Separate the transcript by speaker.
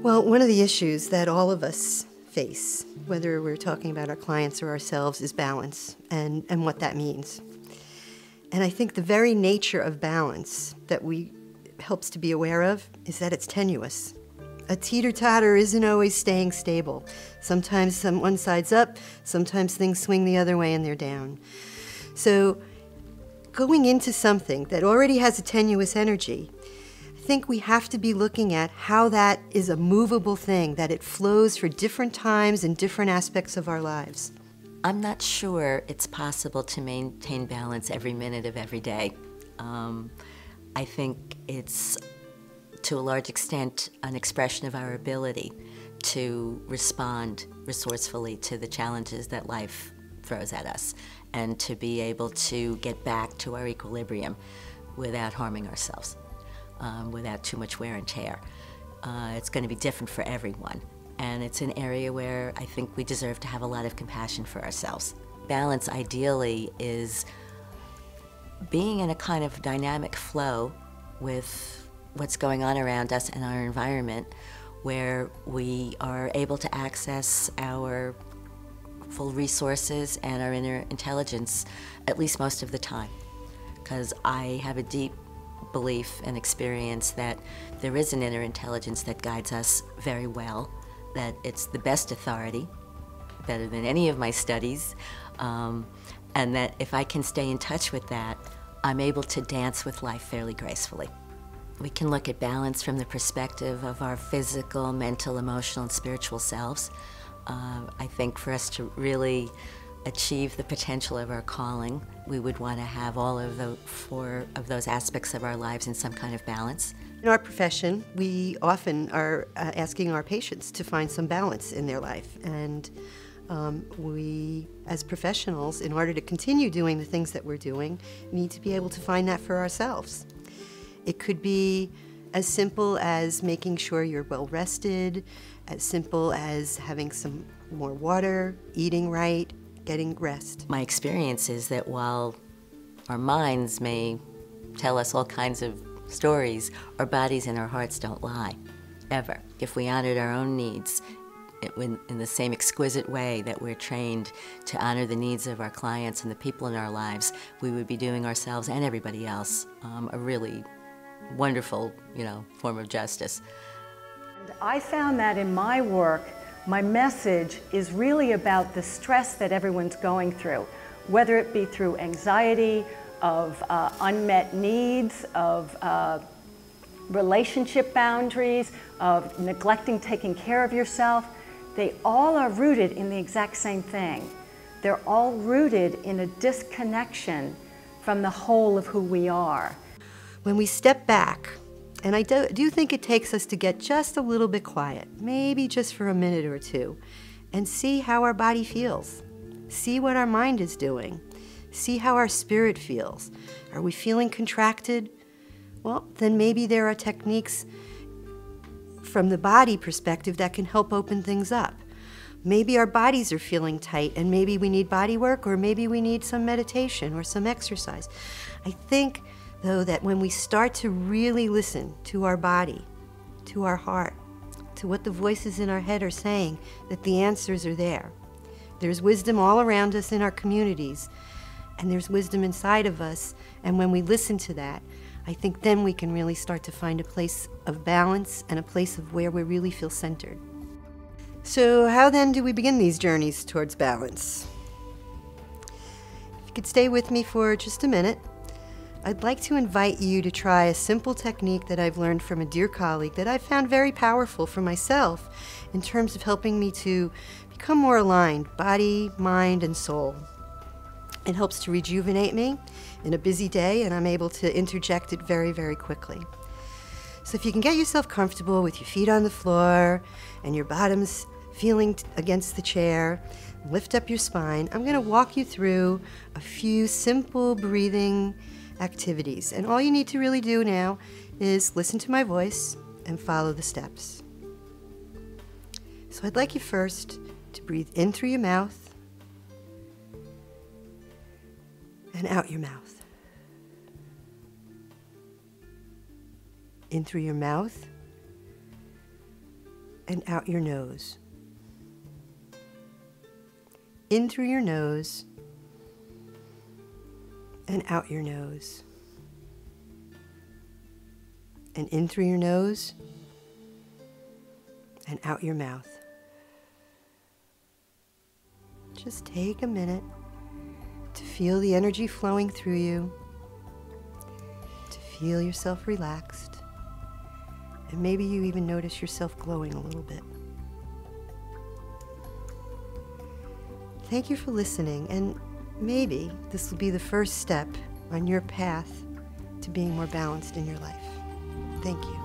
Speaker 1: Well, one of the issues that all of us face, whether we're talking about our clients or ourselves, is balance and what that means. And I think the very nature of balance that we helps to be aware of is that it's tenuous. A teeter-totter isn't always staying stable. Sometimes one side's up, sometimes things swing the other way and they're down. So going into something that already has a tenuous energy, I think we have to be looking at how that is a movable thing, that it flows for different times and different aspects of our lives.
Speaker 2: I'm not sure it's possible to maintain balance every minute of every day. I think it's, to a large extent, an expression of our ability to respond resourcefully to the challenges that life throws at us, and to be able to get back to our equilibrium without harming ourselves, without too much wear and tear. It's going to be different for everyone, and it's an area where I think we deserve to have a lot of compassion for ourselves. Balance, ideally, is being in a kind of dynamic flow with what's going on around us and our environment, where we are able to access our full resources and our inner intelligence at least most of the time. Because I have a deep belief and experience that there is an inner intelligence that guides us very well, that it's the best authority, better than any of my studies, and that if I can stay in touch with that, I'm able to dance with life fairly gracefully. We can look at balance from the perspective of our physical, mental, emotional, and spiritual selves. I think for us to really achieve the potential of our calling, we would want to have all of the four of those aspects of our lives in some kind of balance.
Speaker 1: In our profession, we often are asking our patients to find some balance in their life. And we, as professionals, in order to continue doing the things that we're doing, need to be able to find that for ourselves. It could be as simple as making sure you're well rested, as simple as having some more water, eating right, getting rest.
Speaker 2: My experience is that while our minds may tell us all kinds of stories, our bodies and our hearts don't lie, ever. If we honored our own needs in the same exquisite way that we're trained to honor the needs of our clients and the people in our lives, we would be doing ourselves and everybody else a really wonderful, form of justice.
Speaker 3: I found that in my work, my message is really about the stress that everyone's going through, whether it be through anxiety, of unmet needs, of relationship boundaries, of neglecting taking care of yourself. They all are rooted in the exact same thing. They're all rooted in a disconnection from the whole of who we are.
Speaker 1: When we step back, and I do think it takes us to get just a little bit quiet, maybe just for a minute or two, and see how our body feels, see what our mind is doing, see how our spirit feels. Are we feeling contracted? Well, then maybe there are techniques from the body perspective that can help open things up. Maybe our bodies are feeling tight and maybe we need body work, or maybe we need some meditation or some exercise. I think, though, that when we start to really listen to our body, to our heart, to what the voices in our head are saying, that the answers are there. There's wisdom all around us in our communities, and there's wisdom inside of us, and when we listen to that, I think then we can really start to find a place of balance and a place of where we really feel centered. So how then do we begin these journeys towards balance? If you could stay with me for just a minute, I'd like to invite you to try a simple technique that I've learned from a dear colleague that I've found very powerful for myself in terms of helping me to become more aligned, body, mind, and soul. It helps to rejuvenate me in a busy day, and I'm able to interject it very, very quickly. So if you can get yourself comfortable with your feet on the floor and your bottoms feeling against the chair, lift up your spine. I'm going to walk you through a few simple breathing activities. And all you need to really do now is listen to my voice and follow the steps. So I'd like you first to breathe in through your mouth and out your mouth. In through your mouth and out your nose. In through your nose and out your nose. And in through your nose and out your mouth. Just take a minute to feel the energy flowing through you, to feel yourself relaxed, and maybe you even notice yourself glowing a little bit. Thank you for listening, and maybe this will be the first step on your path to being more balanced in your life. Thank you.